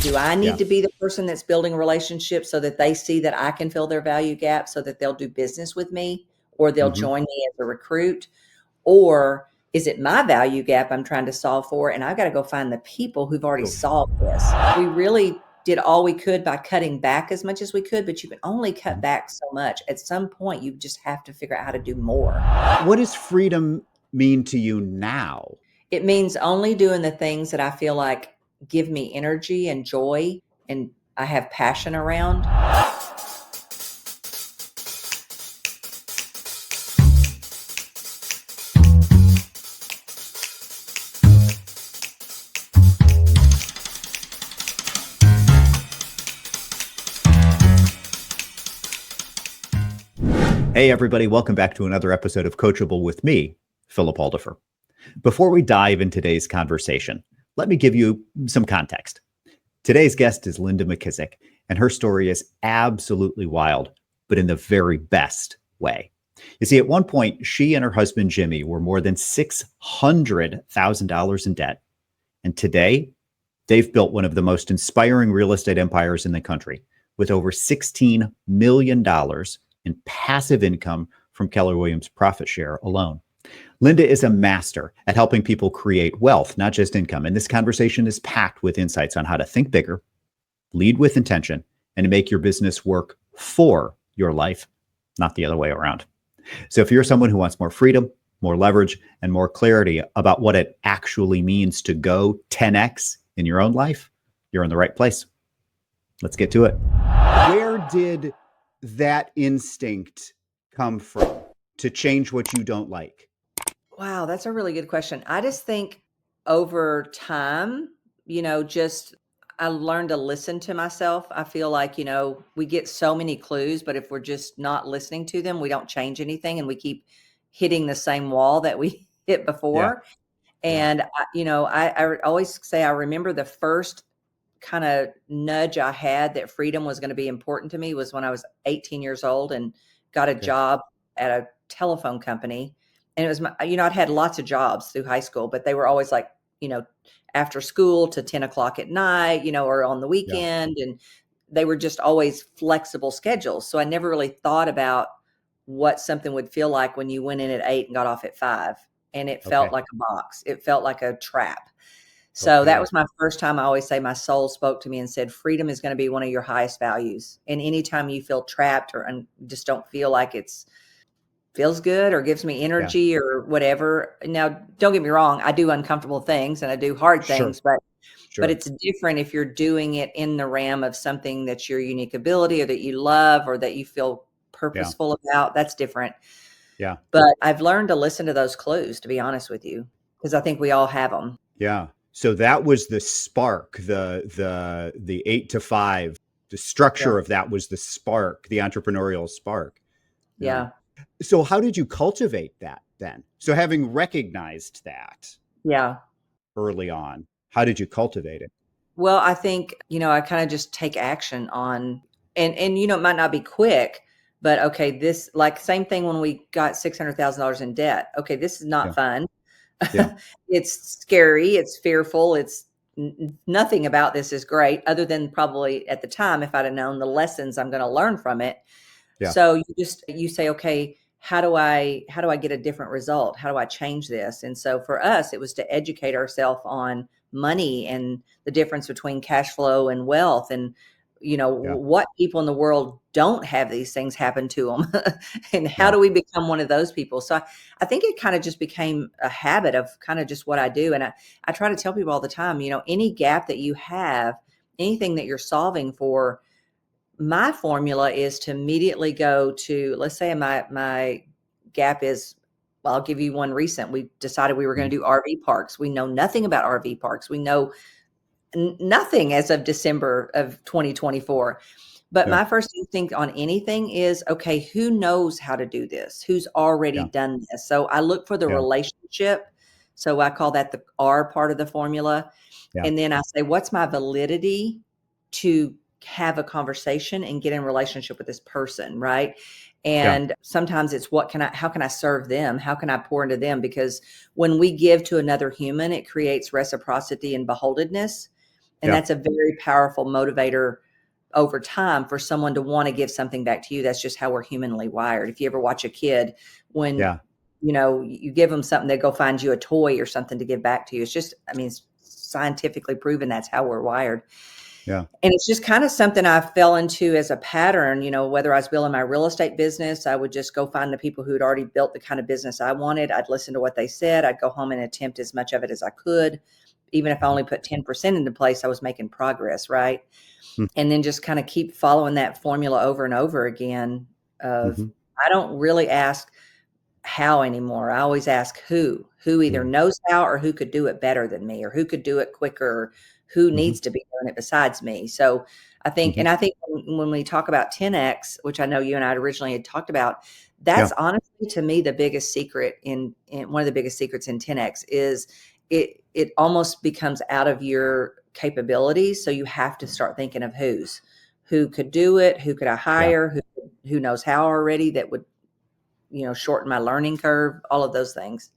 Do I need Yeah. to be the person that's building relationships so that they see that I can fill their value gap so that they'll do business with me or they'll join me as a recruit? Or is it my value gap I'm trying to solve for? And I've got to go find the people who've already solved this. We really did all we could by cutting back as much as we could, but you can only cut back so much. At some point, you just have to figure out how to do more. What does freedom mean to you now? It means only doing the things that I feel like give me energy and joy and I have passion around. Hey, everybody. Welcome back to another episode of Coachable with me, Philip Alderfer. Before we dive into today's conversation, let me give you some context. Today's guest is Linda McKissack, and her story is absolutely wild, but in the very best way. You see, at one point, she and her husband, Jimmy, were more than $600,000 in debt. And today, they've built one of the most inspiring real estate empires in the country with over $16 million in passive income from Keller Williams profit share alone. Linda is a master at helping people create wealth, not just income. And this conversation is packed with insights on how to think bigger, lead with intention, and to make your business work for your life, not the other way around. So if you're someone who wants more freedom, more leverage, and more clarity about what it actually means to go 10x in your own life, you're in the right place. Let's get to it. Where did that instinct come from to change what you don't like? Wow, that's a really good question. I just think over time, I learned to listen to myself. I feel like, we get so many clues, but if we're just not listening to them, we don't change anything and we keep hitting the same wall that we hit before. And, I always say I remember the first kind of nudge I had that freedom was going to be important to me was when I was 18 years old and got a job at a telephone company. And it was I'd had lots of jobs through high school, but they were always like, after school to 10 o'clock at night, or on the weekend. And they were just always flexible schedules. So I never really thought about what something would feel like when you went in at 8 and got off at 5. And it felt like a box. It felt like a trap. So that was my first time. I always say my soul spoke to me and said, freedom is going to be one of your highest values. And anytime you feel trapped or just don't feel like feels good or gives me energy or whatever. Now, don't get me wrong. I do uncomfortable things and I do hard things, but it's different if you're doing it in the realm of something that's your unique ability or that you love or that you feel purposeful about. That's different. Yeah. But I've learned to listen to those clues, to be honest with you, because I think we all have them. Yeah. So that was the spark, the 8 to 5, the structure of that was the spark, the entrepreneurial spark. Yeah. So how did you cultivate that then? So having recognized that early on, how did you cultivate it? Well, I think, I kind of just take action on, and it might not be quick, but okay, this like same thing when we got $600,000 in debt. Okay, this is not fun. It's scary. It's fearful. It's nothing about this is great other than probably at the time, if I'd have known the lessons I'm going to learn from it. So you say, okay, how do I get a different result? How do I change this? And so for us, it was to educate ourselves on money and the difference between cash flow and wealth and, what people in the world don't have these things happen to them and how do we become one of those people? So I think it kind of just became a habit of kind of just what I do. And I try to tell people all the time, any gap that you have, anything that you're solving for, my formula is to immediately go to, let's say my gap is, well, I'll give you one recent. We decided we were going to do RV parks. We know nothing about RV parks. We know nothing as of December of 2024. But my first instinct on anything is, okay, who knows how to do this? Who's already done this? So I look for the relationship. So I call that the R part of the formula. And then I say, what's my validity to have a conversation and get in relationship with this person, right? And sometimes it's how can I serve them? How can I pour into them? Because when we give to another human, it creates reciprocity and beholdenness. And that's a very powerful motivator over time for someone to want to give something back to you. That's just how we're humanly wired. If you ever watch a kid, when you give them something, they go find you a toy or something to give back to you. It's just, I mean, it's scientifically proven that's how we're wired. Yeah. And it's just kind of something I fell into as a pattern, whether I was building my real estate business, I would just go find the people who had already built the kind of business I wanted. I'd listen to what they said. I'd go home and attempt as much of it as I could. Even if I only put 10% into place, I was making progress, right? And then just kind of keep following that formula over and over again of, I don't really ask how anymore. I always ask who either knows how or who could do it better than me or who could do it quicker, or who needs to be doing it besides me. So I think, and I think when we talk about 10X, which I know you and I originally had talked about, that's honestly to me the biggest secret in one of the biggest secrets in 10X is it almost becomes out of your capabilities. So you have to start thinking of who could do it, who could I hire, who knows how already that would, shorten my learning curve, all of those things.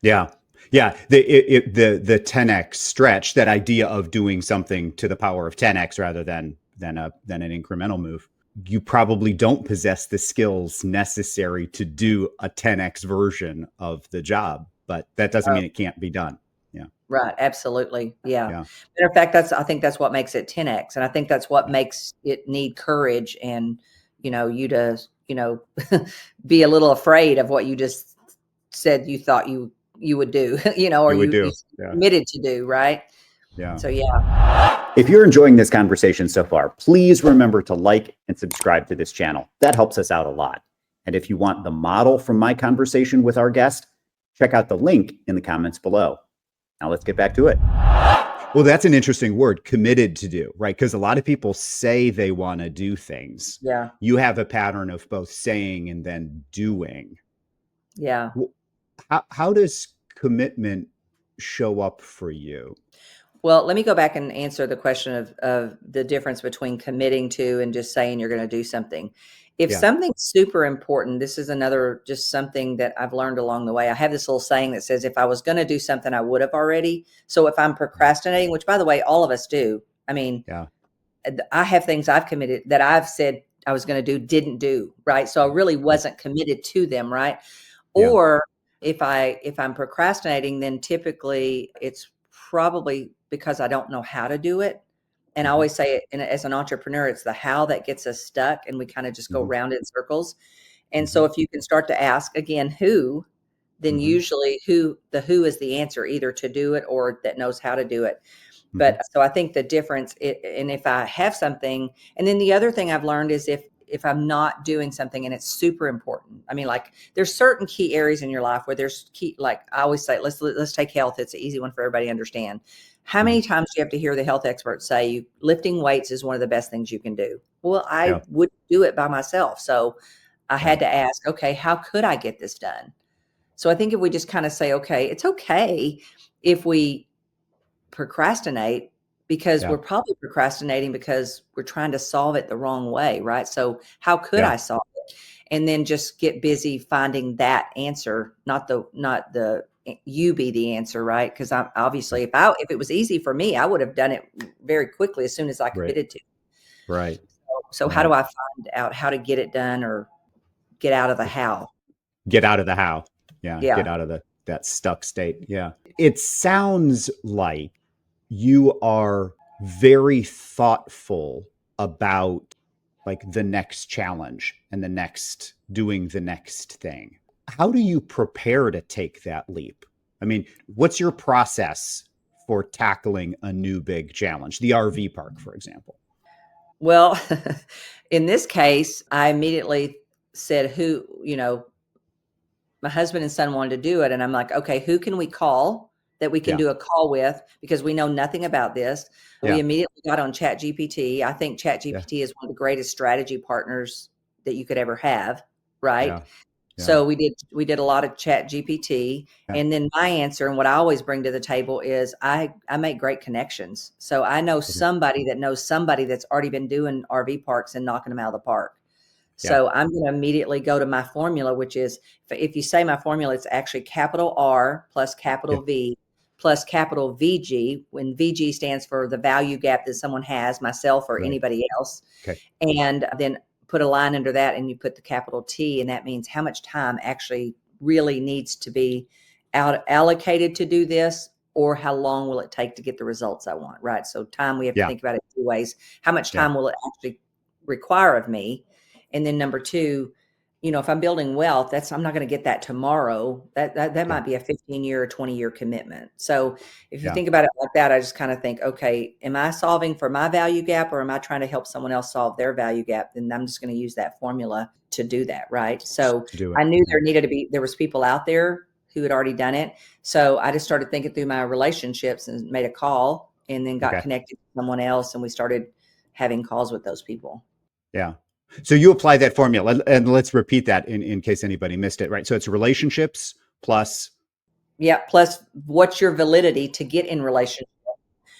Yeah. Yeah. The 10X stretch, that idea of doing something to the power of 10X rather than an incremental move. You probably don't possess the skills necessary to do a 10X version of the job, but that doesn't mean it can't be done. Yeah. Right. Absolutely. Yeah. Matter of fact, I think that's what makes it 10X. And I think that's what makes it need courage and, you to, be a little afraid of what you just said you thought you would do, or you committed to do. Right. Yeah. So, yeah. If you're enjoying this conversation so far, please remember to like and subscribe to this channel. That helps us out a lot. And if you want the model from my conversation with our guest, check out the link in the comments below. Now let's get back to it. Well, that's an interesting word, committed to do, right? Because a lot of people say they want to do things. Yeah. You have a pattern of both saying and then doing. Yeah. How does commitment show up for you? Well, let me go back and answer the question of the difference between committing to and just saying you're going to do something. If something's super important, this is another, just something that I've learned along the way. I have this little saying that says, if I was going to do something, I would have already. So if I'm procrastinating, which by the way, all of us do. I mean, I have things I've committed that I've said I was going to do, didn't do. Right. So I really wasn't committed to them. Right. Or if I'm procrastinating, then typically it's probably because I don't know how to do it. And I always say it, as an entrepreneur, it's the how that gets us stuck and we kind of just go round in circles. And so if you can start to ask again, who, then usually who is the answer, either to do it or that knows how to do it. But so I think the difference, and if I have something, and then the other thing I've learned is if I'm not doing something and it's super important. I mean, like there's certain key areas in your life where there's key, like I always say, let's take health. It's an easy one for everybody to understand. How many times do you have to hear the health experts say lifting weights is one of the best things you can do? Well, I wouldn't do it by myself. So I had to ask, okay, how could I get this done? So I think if we just kind of say, okay, it's okay if we procrastinate, because we're probably procrastinating because we're trying to solve it the wrong way, right? So how could I solve it? And then just get busy finding that answer, not the you be the answer, right? Because I'm obviously if it was easy for me, I would have done it very quickly as soon as I committed to. Right. So how do I find out how to get it done or get out of the how? Get out of the how. Yeah. Get out of that stuck state. Yeah. It sounds like you are very thoughtful about like the next challenge and doing the next thing. How do you prepare to take that leap? I mean, what's your process for tackling a new big challenge? The RV park, for example. Well, in this case, I immediately said my husband and son wanted to do it. And I'm like, okay, who can we call that we can do a call with? Because we know nothing about this. We immediately got on ChatGPT. I think ChatGPT is one of the greatest strategy partners that you could ever have. Right. So we did a lot of ChatGPT. And then my answer, and what I always bring to the table is I make great connections. So I know somebody that knows somebody that's already been doing RV parks and knocking them out of the park. So I'm going to immediately go to my formula, which is, if you say my formula, it's actually capital R plus capital V plus capital VG, when VG stands for the value gap that someone has, myself or Right. anybody else. Okay. And then put a line under that and you put the capital T, and that means how much time actually really needs to be allocated to do this, or how long will it take to get the results I want, right? So time, we have to Yeah. think about it two ways. How much Yeah. time will it actually require of me? And then number two, if I'm building wealth, I'm not going to get that tomorrow. That might be a 15-year or 20-year commitment. So if you Yeah. think about it like that, I just kind of think, okay, am I solving for my value gap, or am I trying to help someone else solve their value gap? Then I'm just going to use that formula to do that, right? So To do it. I knew there was people out there who had already done it. So I just started thinking through my relationships and made a call, and then got connected to someone else, and we started having calls with those people. Yeah. So you apply that formula, and let's repeat that in case anybody missed it, right? So it's relationships plus. Yeah. Plus, what's your validity to get in relationship?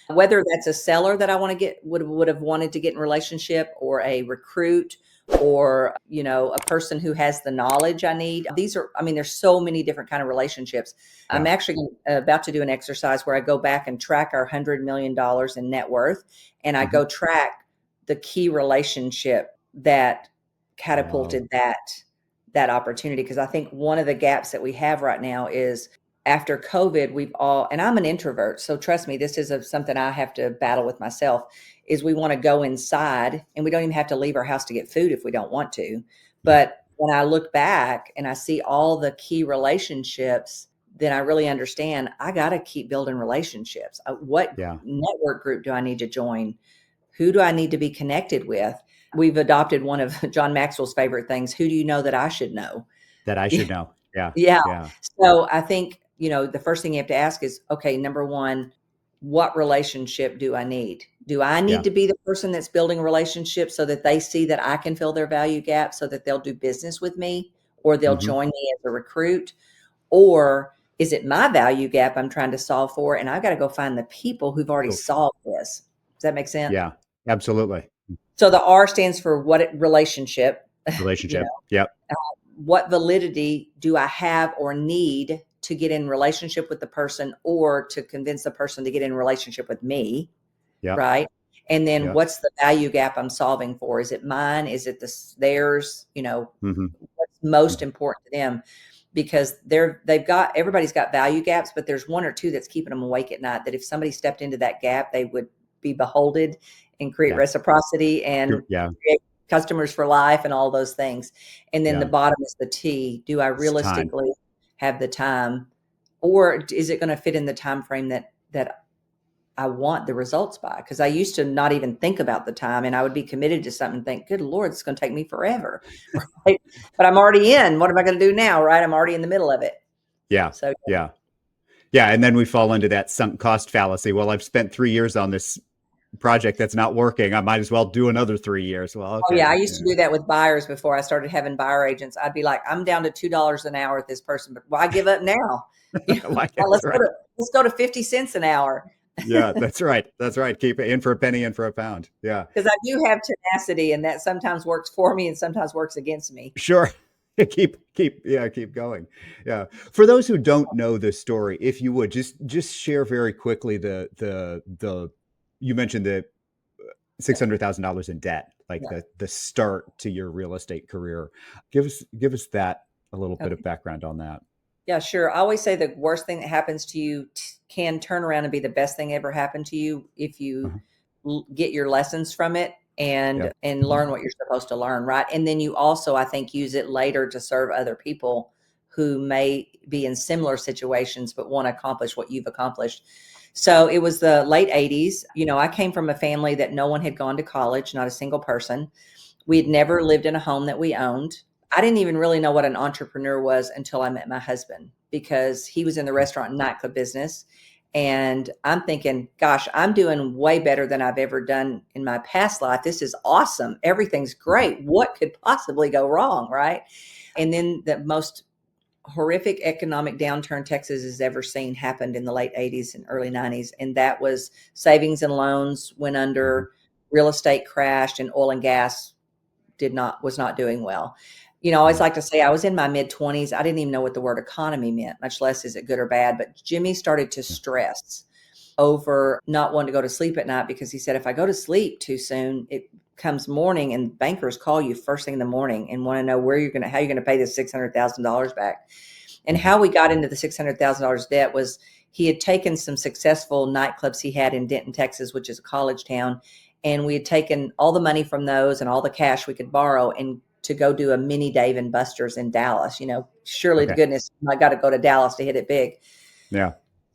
Whether that's a seller that I want to get, would have wanted to get in relationship, or a recruit, or, a person who has the knowledge I need. There's so many different kind of relationships. Yeah. I'm actually about to do an exercise where I go back and track our $100 million in net worth. And I go track the key relationship that catapulted that opportunity. Because I think one of the gaps that we have right now is, after COVID, and I'm an introvert, so trust me, this is something I have to battle with myself, is we want to go inside, and we don't even have to leave our house to get food if we don't want to. But when I look back and I see all the key relationships, then I really understand I got to keep building relationships. What network group do I need to join? Who do I need to be connected with? We've adopted one of John Maxwell's favorite things. Who do you know that I should know? That I should know. Yeah. Yeah. Yeah. So I think, the first thing you have to ask is, okay, number one, what relationship do I need? Do I need to be the person that's building a relationship so that they see that I can fill their value gap, so that they'll do business with me, or they'll join me as a recruit? Or is it my value gap I'm trying to solve for, and I've got to go find the people who've already solved this? Does that make sense? Yeah. Absolutely. So the R stands for relationship. Relationship. Yep. What validity do I have or need to get in relationship with the person, or to convince the person to get in relationship with me? Yeah. Right. And then Yep. what's the value gap I'm solving for? Is it mine? Is it theirs? What's most important to them? Because everybody's got value gaps, but there's one or two that's keeping them awake at night, that if somebody stepped into that gap, they would be beholden and create reciprocity and create customers for life and all those things. And then the bottom is the T. Do I realistically have the time, or is it going to fit in the time frame that I want the results by? Because I used to not even think about the time, and I would be committed to something and think, good Lord, it's going to take me forever. Right? But I'm already in. What am I going to do now? Right? I'm already in the middle of it. Yeah. So yeah. And then we fall into that sunk cost fallacy. Well, I've spent 3 years on this project that's not working. I might as well do another 3 years. Well, okay. Oh yeah, I used to do that with buyers before I started having buyer agents. I'd be like, I'm down to $2 an hour with this person, but why give up now? Let's go to 50 cents an hour. Yeah, that's right. That's right. Keep it in for a penny, in for a pound. Yeah. Because I do have tenacity, and that sometimes works for me and sometimes works against me. Sure. keep going. Yeah. For those who don't know this story, if you would just share very quickly the you mentioned the $600,000 in debt, like the start to your real estate career. Give us that, a little bit of background on that. Yeah, sure. I always say the worst thing that happens to you can turn around and be the best thing ever happened to you if you get your lessons from it and learn what you're supposed to learn, right? And then you also, I think, use it later to serve other people who may be in similar situations but want to accomplish what you've accomplished. So it was the late 80s. I came from a family that no one had gone to college, not a single person. We had never lived in a home that we owned. I didn't even really know what an entrepreneur was until I met my husband, because he was in the restaurant and nightclub business. And I'm thinking, gosh, I'm doing way better than I've ever done in my past life. This is awesome. Everything's great. What could possibly go wrong, right? And then the most horrific economic downturn Texas has ever seen happened in the late 80s and early 90s. And that was savings and loans went under, real estate crashed, and oil and gas was not doing well. I always like to say I was in my mid-20s. I didn't even know what the word economy meant, much less is it good or bad. But Jimmy started to stress over not wanting to go to sleep at night because he said, if I go to sleep too soon, it comes morning and bankers call you first thing in the morning and want to know how you're going to pay this $600,000 back. And how we got into the $600,000 debt was he had taken some successful nightclubs he had in Denton, Texas, which is a college town. And we had taken all the money from those and all the cash we could borrow and to go do a mini Dave and Buster's in Dallas. Surely to goodness, I got to go to Dallas to hit it big. Yeah.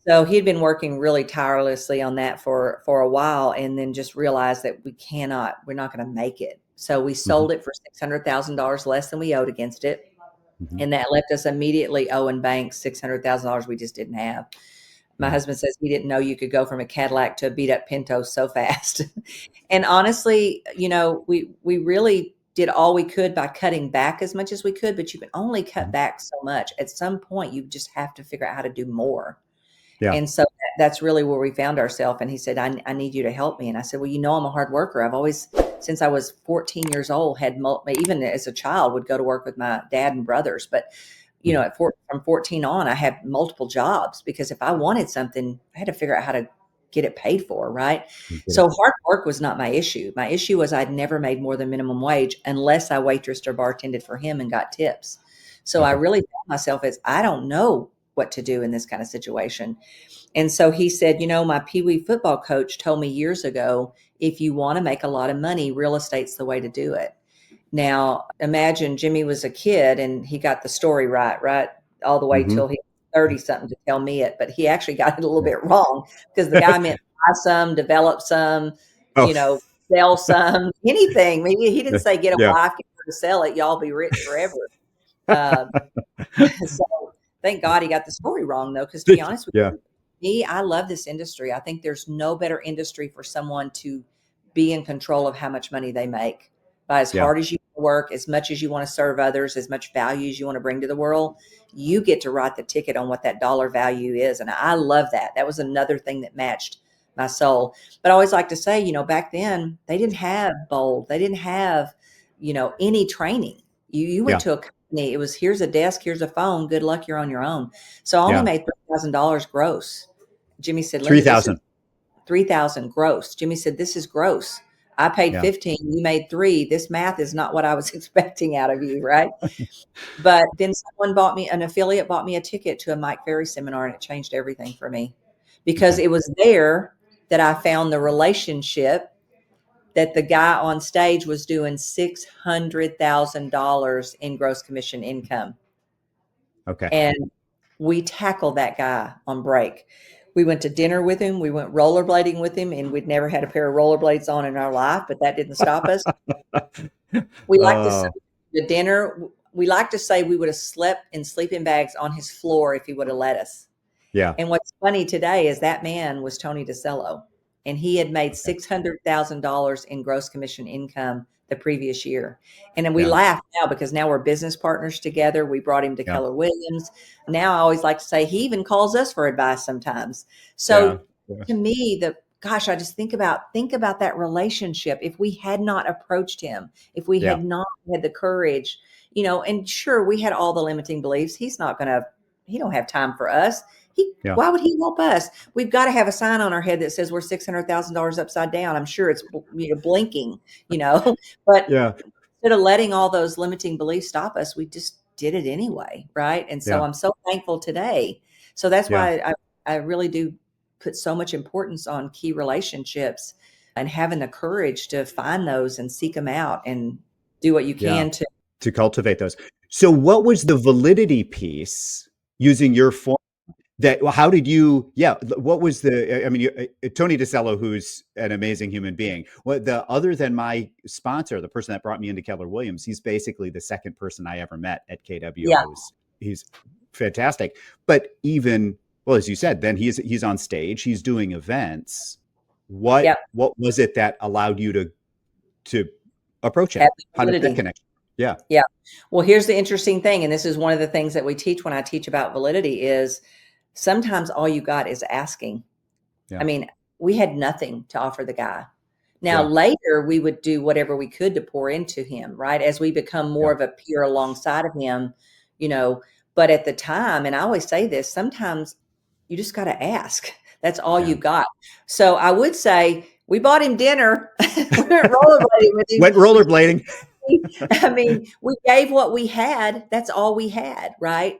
So he'd been working really tirelessly on that for a while, and then just realized that we're not going to make it. So we sold it for $600,000 less than we owed against it. And that left us immediately owing banks $600,000 we just didn't have. My husband says he didn't know you could go from a Cadillac to a beat up Pinto so fast. And honestly, we really did all we could by cutting back as much as we could, but you can only cut back so much. At some point, you just have to figure out how to do more. Yeah. And so that's really where we found ourselves. And he said, I need you to help me. And I said, well, I'm a hard worker. I've always, since I was 14 years old, even as a child, would go to work with my dad and brothers. But, from 14 on, I had multiple jobs because if I wanted something, I had to figure out how to get it paid for. Right. So hard work was not my issue. My issue was I'd never made more than minimum wage unless I waitressed or bartended for him and got tips. So I really found myself as I don't know what to do in this kind of situation. And so he said, my Pee Wee football coach told me years ago, if you want to make a lot of money, real estate's the way to do it. Now, imagine Jimmy was a kid and he got the story right, all the way till he was 30 something to tell me it, but he actually got it a little bit wrong because the guy meant buy some, develop some, sell some, anything. Maybe he didn't say get a wife, get her to sell it, y'all be rich forever. So thank God he got the story wrong, though, because to be honest with you, I love this industry. I think there's no better industry for someone to be in control of how much money they make by as hard as you work, as much as you want to serve others, as much value as you want to bring to the world. You get to write the ticket on what that dollar value is. And I love that. That was another thing that matched my soul. But I always like to say, back then they didn't have Bold. They didn't have, any training. You went to a company. It was, here's a desk, here's a phone. Good luck. You're on your own. So I only made $3,000 gross. Jimmy said, 3,000. 3,000 gross. Jimmy said, this is gross. I paid 15, you made 3. This math is not what I was expecting out of you, right? But then an affiliate bought me a ticket to a Mike Ferry seminar, and it changed everything for me because it was there that I found the relationship that the guy on stage was doing $600,000 in gross commission income. Okay. And we tackled that guy on break. We went to dinner with him. We went rollerblading with him, and we'd never had a pair of rollerblades on in our life, but that didn't stop us. We like to say the dinner. We like to say we would have slept in sleeping bags on his floor if he would have let us. Yeah. And what's funny today is that man was Tony DeCello, and he had made $600,000 in gross commission income the previous year. And then we laugh now because now we're business partners together. We brought him to Keller Williams. Now I always like to say he even calls us for advice sometimes. So to me, I just think about that relationship. If we had not approached him, if we had not had the courage, and sure, we had all the limiting beliefs. He don't have time for us. Why would he help us? We've got to have a sign on our head that says we're $600,000 upside down. I'm sure it's blinking, but instead of letting all those limiting beliefs stop us, we just did it anyway. Right. And so I'm so thankful today. So that's why I really do put so much importance on key relationships and having the courage to find those and seek them out and do what you can to cultivate those. So what was the validity piece using your form? How did you, what was Tony DeCello, who's an amazing human being. Other than my sponsor, the person that brought me into Keller Williams, he's basically the second person I ever met at KW. Yeah. He's fantastic. But even, as you said, then he's on stage, he's doing events. What was it that allowed you to approach it? How did that connect? Yeah. Yeah. Well, here's the interesting thing. And this is one of the things that we teach when I teach about validity is sometimes all you got is asking. Yeah. I mean, we had nothing to offer the guy. Now, later we would do whatever we could to pour into him, right? As we become more of a peer alongside of him, but at the time, and I always say this, sometimes you just got to ask. That's all you got. So I would say we bought him dinner. We went rollerblading with him. Went rollerblading. I mean, we gave what we had. That's all we had, right?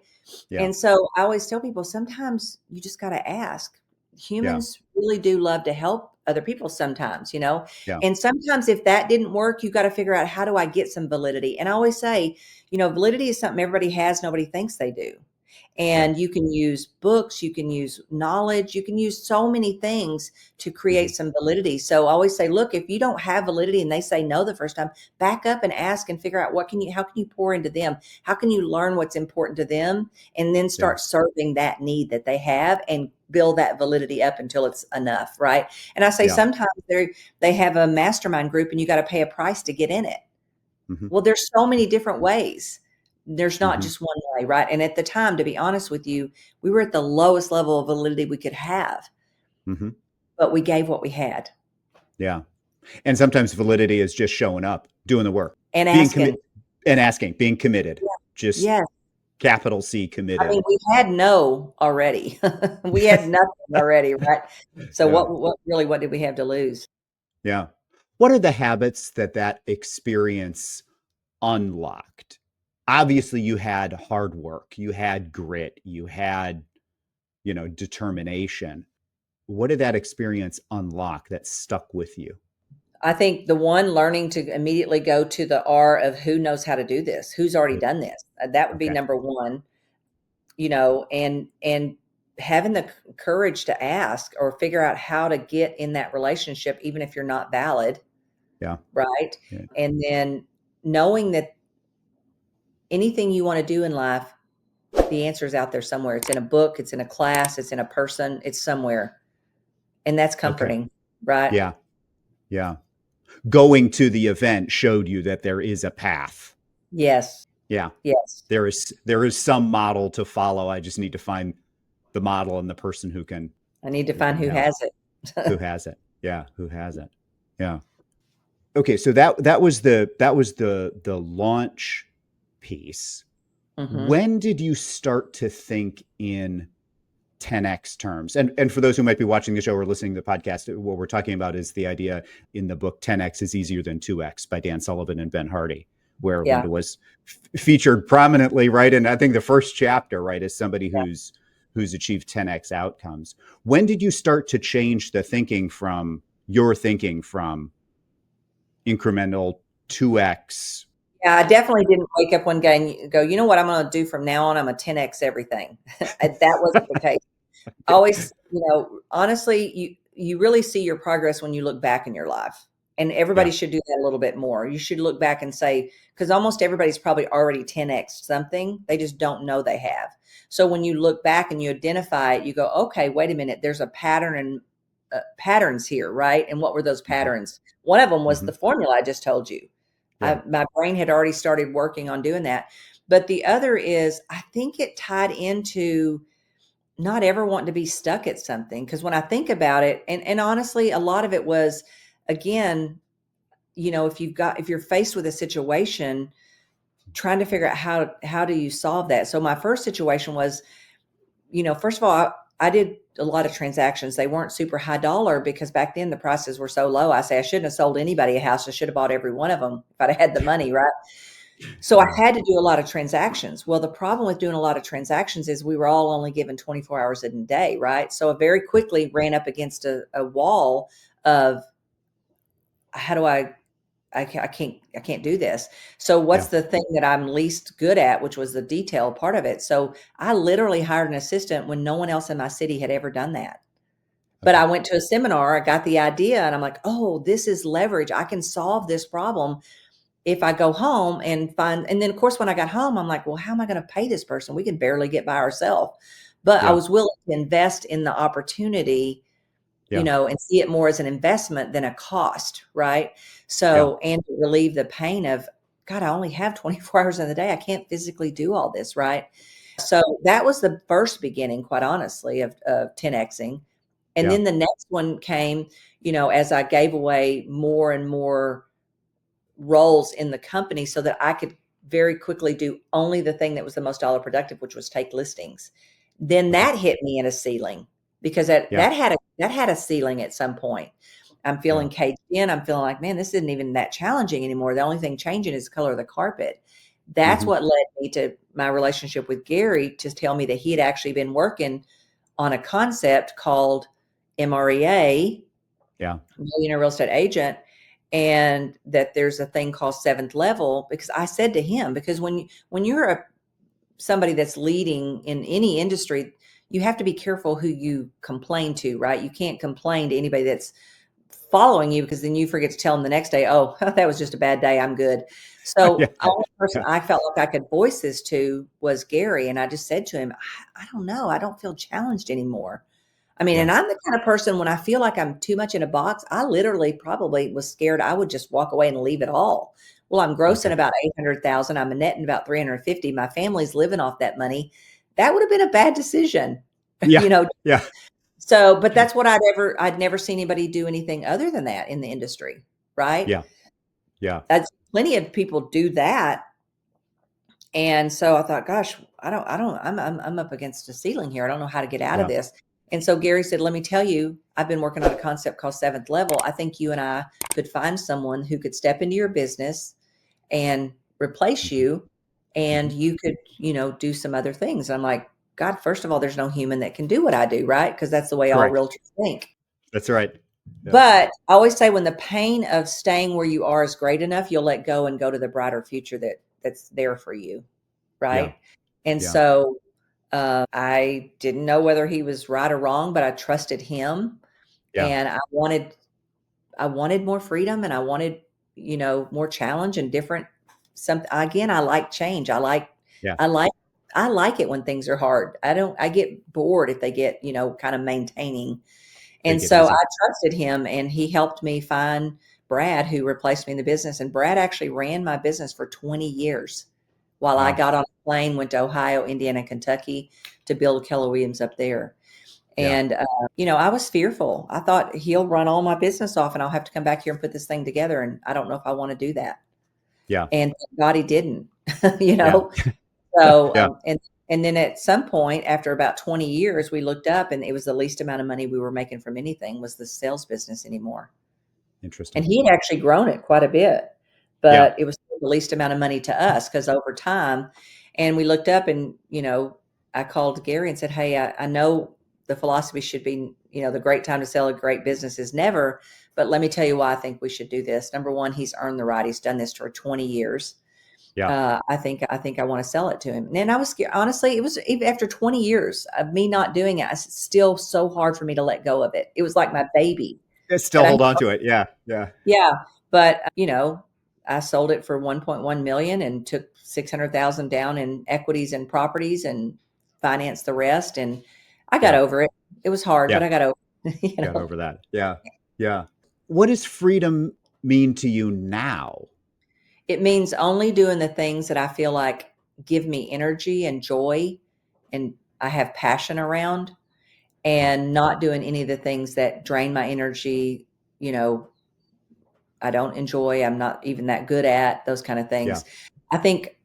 Yeah. And so I always tell people, sometimes you just got to ask. Humans really do love to help other people sometimes, and sometimes if that didn't work, you got to figure out, how do I get some validity? And I always say, validity is something everybody has, nobody thinks they do. And you can use books, you can use knowledge, you can use so many things to create some validity. So I always say, look, if you don't have validity and they say no the first time, back up and ask and figure out how can you pour into them? How can you learn what's important to them? And then start serving that need that they have and build that validity up until it's enough, right? And I say sometimes they have a mastermind group and you got to pay a price to get in it. Well, there's so many different ways. There's not just one way, right? And at the time, to be honest with you, we were at the lowest level of validity we could have, but we gave what we had. Yeah. And sometimes validity is just showing up, doing the work. And asking. Being committed. Just capital C, committed. I mean, we had no already. We had nothing already, right? So what did we have to lose? Yeah. What are the habits that experience unlocked? Obviously, you had hard work, you had grit, you had, determination. What did that experience unlock that stuck with you? I think the one, learning to immediately go to the R of who knows how to do this, who's already done this. That would be number one, and having the courage to ask or figure out how to get in that relationship, even if you're not valid. Yeah. Right. Yeah. And then knowing that anything you want to do in life, the answer is out there somewhere. It's in a book, it's in a class, it's in a person, it's somewhere. And that's comforting, right? Yeah. Yeah. Going to the event showed you that there is a path. Yes. Yeah. Yes. There is some model to follow. I just need to find the model and the person who can. I need to find who has it. Who has it. Yeah. Who has it. Yeah. Okay. So that was the launch piece. When did you start to think in 10x terms? And for those who might be watching the show or listening to the podcast, what we're talking about is the idea in the book 10x is easier than 2x by Dan Sullivan and Ben Hardy, where Linda was featured prominently, right? And I think the first chapter, right, is somebody who's achieved 10x outcomes. When did you start to change the thinking from incremental 2x? Yeah, I definitely didn't wake up one day and go, you know what I'm going to do from now on? I'm a 10x everything. That wasn't the case. Always, honestly, you really see your progress when you look back in your life. And everybody should do that a little bit more. You should look back and say, because almost everybody's probably already 10x something. They just don't know they have. So when you look back and you identify it, you go, okay, wait a minute, there's a pattern and patterns here, right? And what were those patterns? One of them was the formula I just told you. My brain had already started working on doing that. But the other is, I think it tied into not ever wanting to be stuck at something. Because when I think about it, and honestly, a lot of it was, again, if you're faced with a situation, trying to figure out how do you solve that. So my first situation was, first of all, I did a lot of transactions. They weren't super high dollar because back then the prices were so low. I say I shouldn't have sold anybody a house. I should have bought every one of them if I'd had the money, right? So I had to do a lot of transactions. Well, the problem with doing a lot of transactions is we were all only given 24 hours a day, right? So I very quickly ran up against a wall of how do I can't do this. So what's the thing that I'm least good at, which was the detail part of it. So I literally hired an assistant when no one else in my city had ever done that. But I went to a seminar, I got the idea, and I'm like, oh, this is leverage. I can solve this problem if I go home and then of course, when I got home, I'm like, well, how am I going to pay this person? We can barely get by ourselves. But I was willing to invest in the opportunity, and see it more as an investment than a cost, right? So, and to relieve the pain of, God, I only have 24 hours in the day. I can't physically do all this, right? So that was the first beginning, quite honestly, of 10Xing. And Yeah. then the next one came, as I gave away more and more roles in the company so that I could very quickly do only the thing that was the most dollar productive, which was take listings. Then Okay. that hit me in a ceiling because that Yeah. had a ceiling at some point. I'm feeling Yeah. caged in. I'm feeling like, man, this isn't even that challenging anymore. The only thing changing is the color of the carpet. That's what led me to my relationship with Gary to tell me that he had actually been working on a concept called MREA, Yeah. Millionaire Real Estate Agent, and that there's a thing called seventh level. Because I said to him, because when you're somebody that's leading in any industry, you have to be careful who you complain to, right? You can't complain to anybody that's following you, because then you forget to tell them the next day, oh, that was just a bad day, I'm good. Yeah. So the only person Yeah. I felt like I could voice this to was Gary. And I just said to him, I don't know. I don't feel challenged anymore. I mean, Yeah. and I'm the kind of person, when I feel like I'm too much in a box, I literally probably was scared I would just walk away and leave it all. Well, I'm grossing Okay. about 800,000. I'm netting about 350. My family's living off that money. That would have been a bad decision, Yeah. you know. Yeah. So, but that's what I'd never seen anybody do anything other than that in the industry, right? Yeah. Yeah. That's plenty of people do that. And so I thought, gosh, I'm up against a ceiling here. I don't know how to get out of Yeah. this. And so Gary said, let me tell you, I've been working on a concept called seventh level. I think you and I could find someone who could step into your business and replace Mhm. you, and Mhm. you could, do some other things. I'm like, God, first of all, there's no human that can do what I do, right? Because that's the way all Correct. realtors think. That's right. Yeah. But I always say, when the pain of staying where you are is great enough, you'll let go and go to the brighter future that's there for you. Yeah. Right. And Yeah. so I didn't know whether he was right or wrong, but I trusted him, Yeah. and I wanted more freedom, and I wanted, more challenge and different something. Again, I like change. Yeah. I like I like it when things are hard. I get bored if they get, kind of maintaining. And Take it so I easy. trusted him, and he helped me find Brad, who replaced me in the business. And Brad actually ran my business for 20 years while I Wow. got on a plane, went to Ohio, Indiana, Kentucky to build Keller Williams up there. Yeah. And, I was fearful. I thought, he'll run all my business off and I'll have to come back here and put this thing together. And I don't know if I want to do that. Yeah. And thank God he didn't, you Yeah. know? So, Yeah. and then at some point, after about 20 years, we looked up, and it was the least amount of money we were making from anything was the sales business anymore. And Interesting. he had actually grown it quite a bit, Yeah. but it was the least amount of money to us, because over time, and we looked up, and, I called Gary and said, hey, I know the philosophy should be, the great time to sell a great business is never, but let me tell you why I think we should do this. Number one, he's earned the right. He's done this for 20 years. Yeah. I think I want to sell it to him. And I was scared. Honestly, it was, even after 20 years of me not doing it, it's still so hard for me to let go of it. It was like my baby Still that I, hold on to it. Yeah. Yeah. yeah, but I sold it for 1.1 million and took 600,000 down in equities and properties and financed the rest. And I got Yeah. over it. It was hard, but Yeah. I got over it, Got over that. Yeah. Yeah. What does freedom mean to you now? It means only doing the things that I feel like give me energy and joy and I have passion around, Yeah. and not doing any of the things that drain my energy, you know, I don't enjoy, I'm not even that good at, those kind of Yeah. things. I think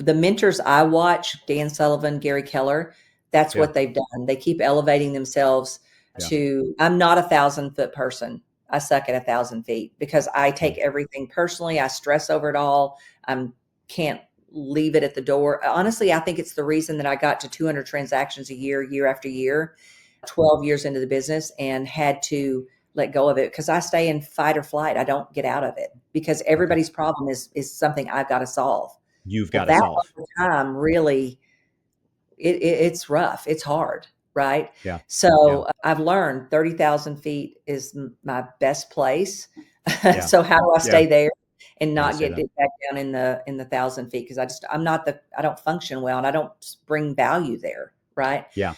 the mentors I watch, Dan Sullivan, Gary Keller, that's Yeah. what they've done. They keep elevating themselves Yeah. to, I'm not a 1,000-foot person. I suck at 1,000 feet because I Yeah. take everything personally. I stress over it all. I can't leave it at the door. Honestly, I think it's the reason that I got to 200 transactions a year, year after year, 12 years into the business, and had to let go of it because I stay in fight or flight. I don't get out of it because Okay. everybody's problem is something I've got to solve. You've Well, got to that solve. over time really it's rough. It's hard, right? Yeah. Yeah. So I've learned 30,000 feet is my best place. Yeah. So how do I Yeah. stay there and How to not say get that. it back down in the 1,000 feet? Because I don't function well, and I don't bring value there, right? Yeah.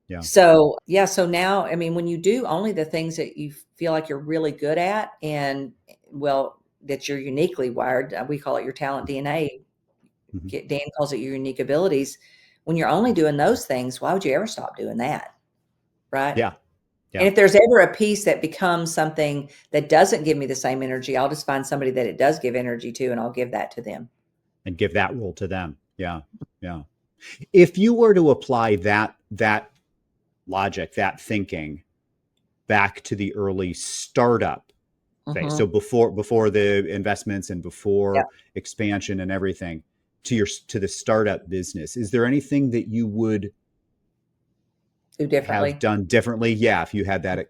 Yeah. So, yeah, so now, I mean, when you do only the things that you feel like you're really good at, and well, that you're uniquely wired, we call it your talent DNA. Mhm. Dan calls it your unique abilities. When you're only doing those things, why would you ever stop doing that? Right? Yeah. And Yeah. if there's ever a piece that becomes something that doesn't give me the same energy, I'll just find somebody that it does give energy to, and I'll give that to them. And give that role to them. Yeah. Yeah. If you were to apply that logic, that thinking back to the early startup phase, so Mhm. before the investments and Yeah, before expansion and everything, to the startup business, is there anything that you would do have differently. done differently? Yeah, if you had that.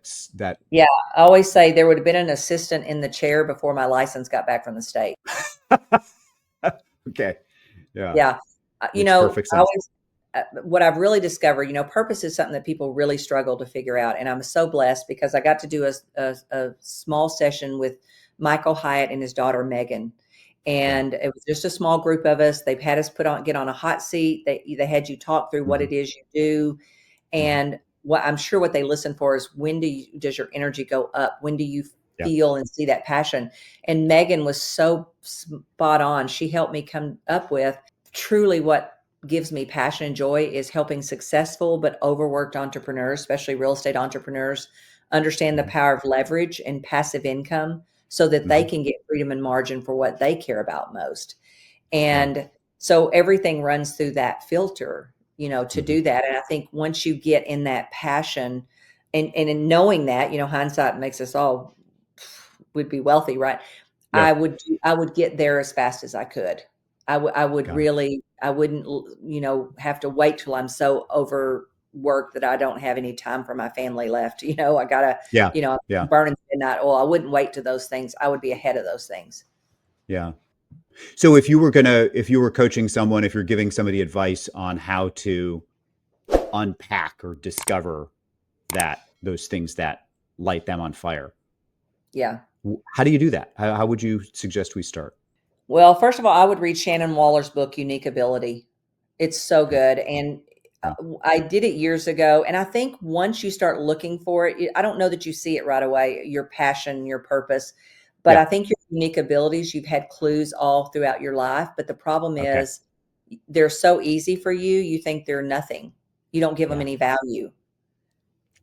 Yeah, I always say there would have been an assistant in the chair before my license got back from the state. Okay. Yeah. Yeah. Makes perfect I sense. always what I've really discovered, purpose is something that people really struggle to figure out, and I'm so blessed because I got to do a small session with Michael Hyatt and his daughter Megan, Yeah. and it was just a small group of us. They've had us get on a hot seat. They had you talk through what Hmm. it is you do, Hmm. and what I'm sure what they listen for is does your energy go up? When do you Yeah. feel and see that passion? And Megan was so spot on. She helped me come up with truly what gives me passion and joy is helping successful but overworked entrepreneurs, especially real estate entrepreneurs, understand the Hmm. power of leverage and passive income so that they Hmm. can get freedom and margin for what they care about most. Yeah. And so everything runs through that filter, to Hmm. do that. And I think once you get in that passion and in knowing that, hindsight makes us all would be wealthy, right? Yeah. I would get there as fast as I could. I would Got it. really I wouldn't have to wait till I'm so overworked that I don't have any time for my family left. I gotta, Yeah. I'm Yeah. burning the midnight oil. I wouldn't wait to those things. I would be ahead of those things. Yeah. So if you were coaching someone, if you're giving somebody advice on how to unpack or discover those things that light them on fire, Yeah. how do you do that? How would you suggest we start? Well, first of all, I would read Shannon Waller's book, Unique Ability. It's so Okay. good. And Yeah. I did it years ago. And I think once you start looking for it, I don't know that you see it right away, your passion, your purpose. But Yeah. I think your unique abilities, you've had clues all throughout your life. But the problem Okay. is they're so easy for you, you think they're nothing. You don't give them Yeah. any value.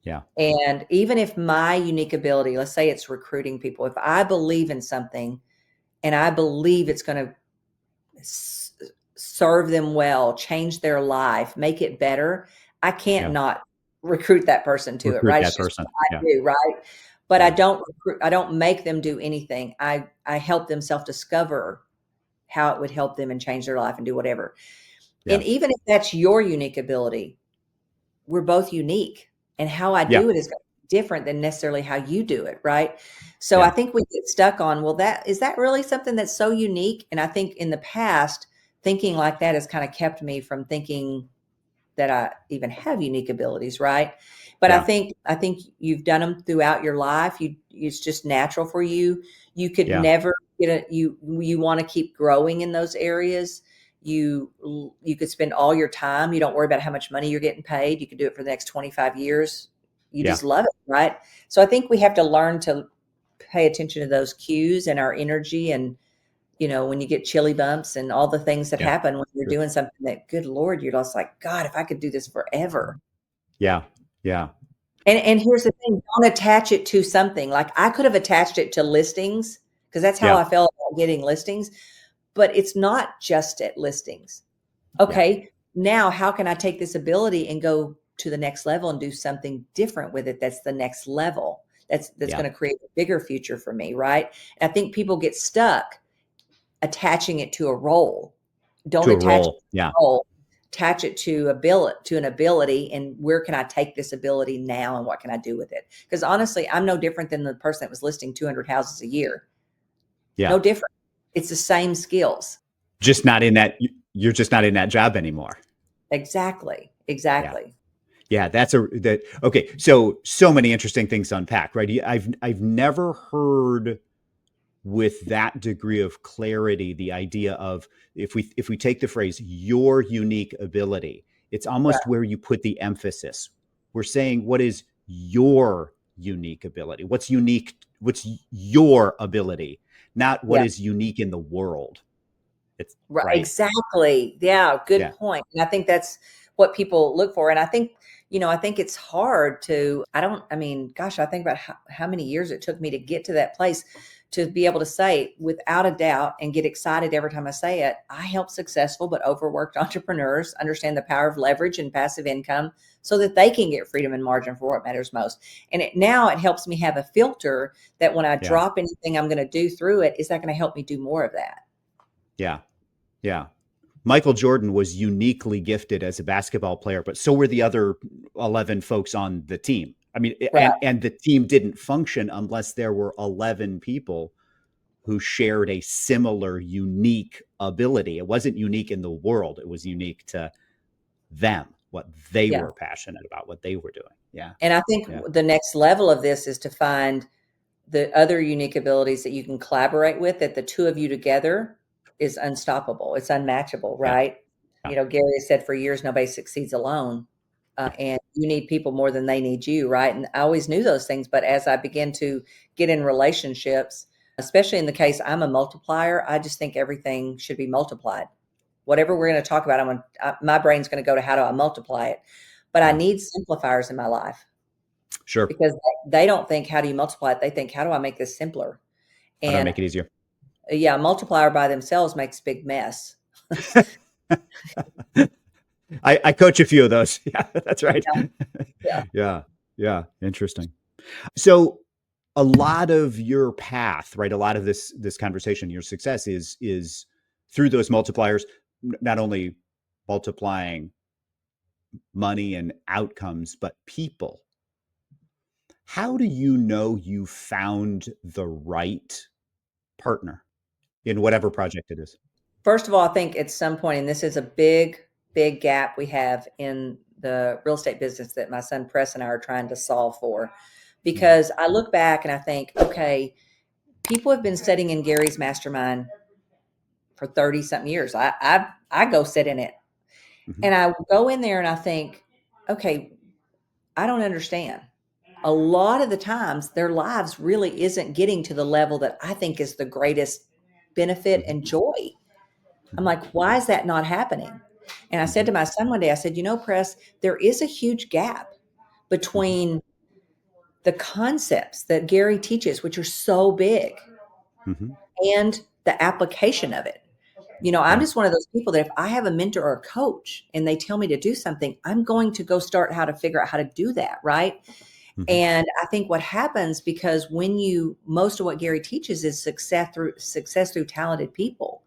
Yeah. And even if my unique ability, let's say it's recruiting people, if I believe in something and I believe it's going to serve them well, change their life, make it better, I can't Yeah. not recruit that person to it, Recruit right? It's that just person. what I Yeah. do, right? But Yeah. I don't make them do anything. I help them self-discover how it would help them and change their life and do whatever. Yeah. And even if that's your unique ability, we're both unique. And how I Yeah. do it is different than necessarily how you do it, right? So I Yeah. think we get stuck on, well, that really something that's so unique? And I think in the past, thinking like that has kind of kept me from thinking that I even have unique abilities, right? But Yeah. I think you've done them throughout your life. It's just natural for you. You could Yeah. never you want to keep growing in those areas. You could spend all your time. You don't worry about how much money you're getting paid. You could do it for the next 25 years. You Yeah. just love it, right? So I think we have to learn to pay attention to those cues and our energy and when you get chilly bumps and all the things that Yeah. happen when you're Sure. doing something that, good Lord, you're just like, God, if I could do this forever. Yeah. Yeah. And here's the thing, don't attach it to something. Like I could have attached it to listings because that's how Yeah. I felt about getting listings, but it's not just at listings. Yeah. Okay, now how can I take this ability and go to the next level and do something different with it that's the next level? That's Yeah. going to create a bigger future for me, right? And I think people get stuck attaching it to a role. Don't To a attach it role. to Yeah. a role, attach it to an ability, and where can I take this ability now and what can I do with it? Because honestly, I'm no different than the person that was listing 200 houses a year. Yeah. No different. It's the same skills. Just not in that. You're just not in that job anymore. Exactly. Yeah. Exactly. Yeah, that okay. So many interesting things to unpack, right? I've never heard with that degree of clarity the idea of, if we take the phrase your unique ability, it's Right. almost where you put the emphasis. We're saying, what is your unique ability? What's your ability, not what Yeah. is unique in the world. It's Right. right. Exactly. Yeah. Good Yeah. point. And I think that's what people look for. And I think, I think it's hard to, gosh, I think about how many years it took me to get to that place to be able to say without a doubt and get excited every time I say it. I help successful but overworked entrepreneurs understand the power of leverage and passive income so that they can get freedom and margin for what matters most. And now it helps me have a filter that when I drop anything I'm going to do through it, is that going to help me do more of that? Yeah. Yeah. Michael Jordan was uniquely gifted as a basketball player, but so were the other 11 folks on the team. I mean, Right. and the team didn't function unless there were 11 people who shared a similar unique ability. It wasn't unique in the world. It was unique to them, what they were passionate about, what they were doing. Yeah. And I think the next level of this is to find the other unique abilities that you can collaborate with, that the two of you together is unstoppable. It's unmatchable, right? Gary has said for years, nobody succeeds alone. And you need people more than they need you, right? And I always knew those things. But as I began to get in relationships, especially in the case I'm a multiplier, I just think everything should be multiplied. Whatever we're going to talk about, my brain's going to go to how do I multiply it. But I need simplifiers in my life. Sure. Because they don't think, how do you multiply it? They think, how do I make this simpler? And how do I make it easier? Yeah, a multiplier by themselves makes a big mess. I coach a few of those. Yeah, that's right. Yeah. Interesting. So a lot of your path, right? A lot of this conversation, your success is through those multipliers, not only multiplying money and outcomes, but people. How do you know you found the right partner in whatever project it is? First of all, I think at some point, and this is a big, big gap we have in the real estate business that my son Press and I are trying to solve for, because I look back and I think, okay, people have been sitting in Gary's mastermind for 30 something years. I go sit in it, and I go in there and I think, okay, I don't understand. A lot of the times their lives really isn't getting to the level that I think is the greatest benefit and joy. I'm like, why is that not happening? And I said to my son one day, I said, Press, there is a huge gap between the concepts that Gary teaches, which are so big, and the application of it. I'm just one of those people that if I have a mentor or a coach and they tell me to do something, I'm going to go start how to figure out how to do that. Right. And I think what happens, because most of what Gary teaches is success through talented people.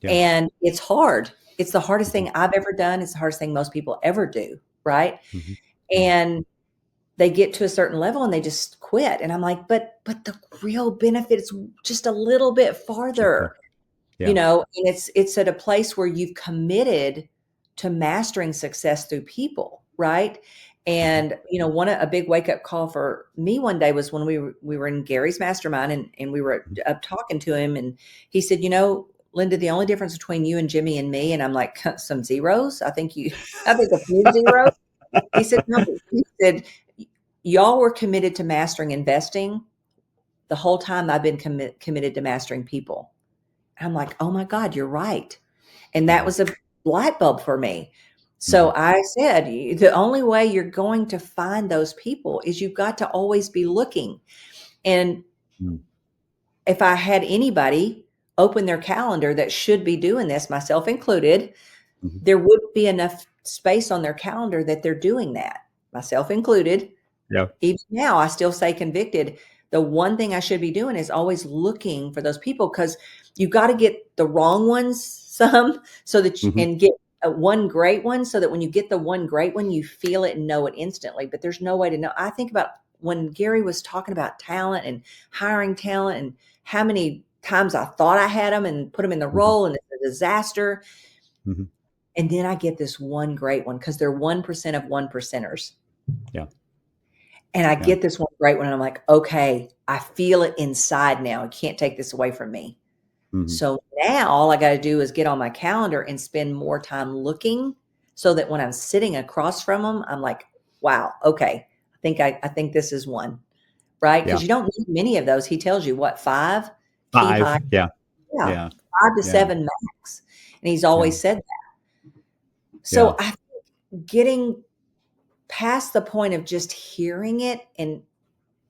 And it's hard. It's the hardest thing I've ever done. It's the hardest thing most people ever do. Right. And they get to a certain level and they just quit. And I'm like, but the real benefit is just a little bit farther. And it's at a place where you've committed to mastering success through people, right? And a big wake up call for me one day was when we were in Gary's mastermind and we were up talking to him, and he said, Linda, the only difference between you and Jimmy and me, and I'm like, some zeros. I think a few zeros. He said, no. He said, y'all were committed to mastering investing the whole time I've been committed to mastering people. I'm like, oh my God, you're right. And that was a light bulb for me. So I said, the only way you're going to find those people is you've got to always be looking. And if I had anybody open their calendar that should be doing this, myself included, there wouldn't be enough space on their calendar that they're doing that, myself included. Yeah. Even now, I still say convicted. The one thing I should be doing is always looking for those people, because you got to get the wrong ones some so that and get one great one, so that when you get the one great one, you feel it and know it instantly. But there's no way to know. I think about when Gary was talking about talent and hiring talent and how many times I thought I had them and put them in the role and it's a disaster. And then I get this one great one because they're 1% of 1%ers. Yeah. And I get this one great one and I'm like, okay, I feel it inside now. I can't take this away from me. So now all I got to do is get on my calendar and spend more time looking, so that when I'm sitting across from them, I'm like, wow, okay, I think this is one, right? Because you don't need many of those. He tells you what, 5? Five. Yeah. 5 to 7 max. And he's always said that. So I think getting past the point of just hearing it and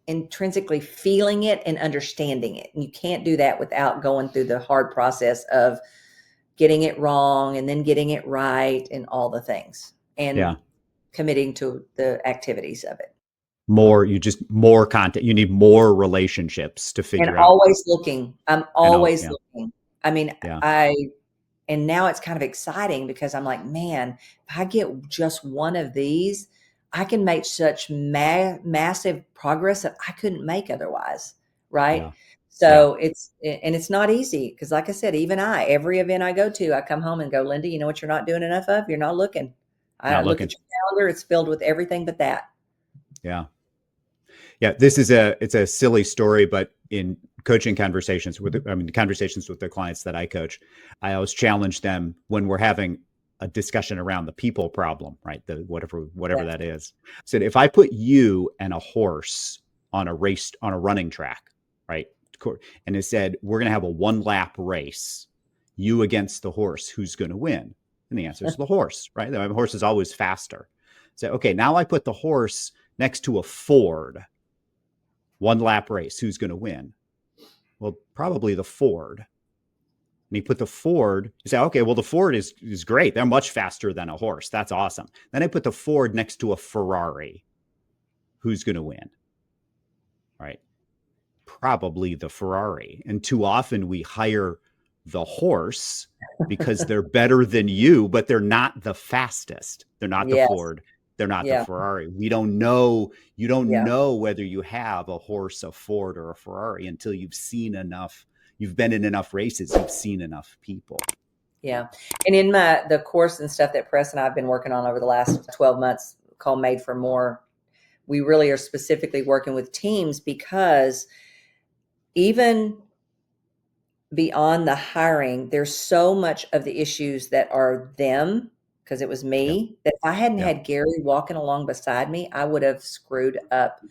intrinsically feeling it and understanding it. And you can't do that without going through the hard process of getting it wrong and then getting it right and all the things, and committing to the activities of it. More content. You need more relationships to And figure out. always looking. I'm always looking. I mean, and now it's kind of exciting because I'm like, man, if I get just one of these, I can make such massive progress that I couldn't make otherwise. Right. Yeah. So it's not easy because, like I said, even every event I go to, I come home and go, Linda, you know what you're not doing enough of? You're not looking. I look at your calendar. It's filled with everything but that. Yeah. Yeah. It's a silly story, but in coaching conversations conversations with the clients that I coach, I always challenge them when we're having a discussion around the people problem, right? The whatever that is. I said, if I put you and a horse on a running track, right? And it said, we're going to have a 1-lap race, you against the horse, who's going to win? And the answer is the horse, right? The horse is always faster. So, okay, now I put the horse next to a Ford, 1-lap race, who's going to win? Well, probably the Ford. And you put the Ford, you say, okay, well, the Ford is great. They're much faster than a horse. That's awesome. Then I put the Ford next to a Ferrari. Who's going to win? Right? Probably the Ferrari. And too often we hire the horse because they're better than you, but they're not the fastest. They're not the Ford. They're not the Ferrari. We don't know. You don't know whether you have a horse, a Ford, or a Ferrari until you've seen enough. You've been in enough races. You've seen enough people. Yeah. And in the course and stuff that Press and I've been working on over the last 12 months called Made for More, we really are specifically working with teams because even beyond the hiring, there's so much of the issues that are them, because it was me, that if I hadn't had Gary walking along beside me, I would have screwed up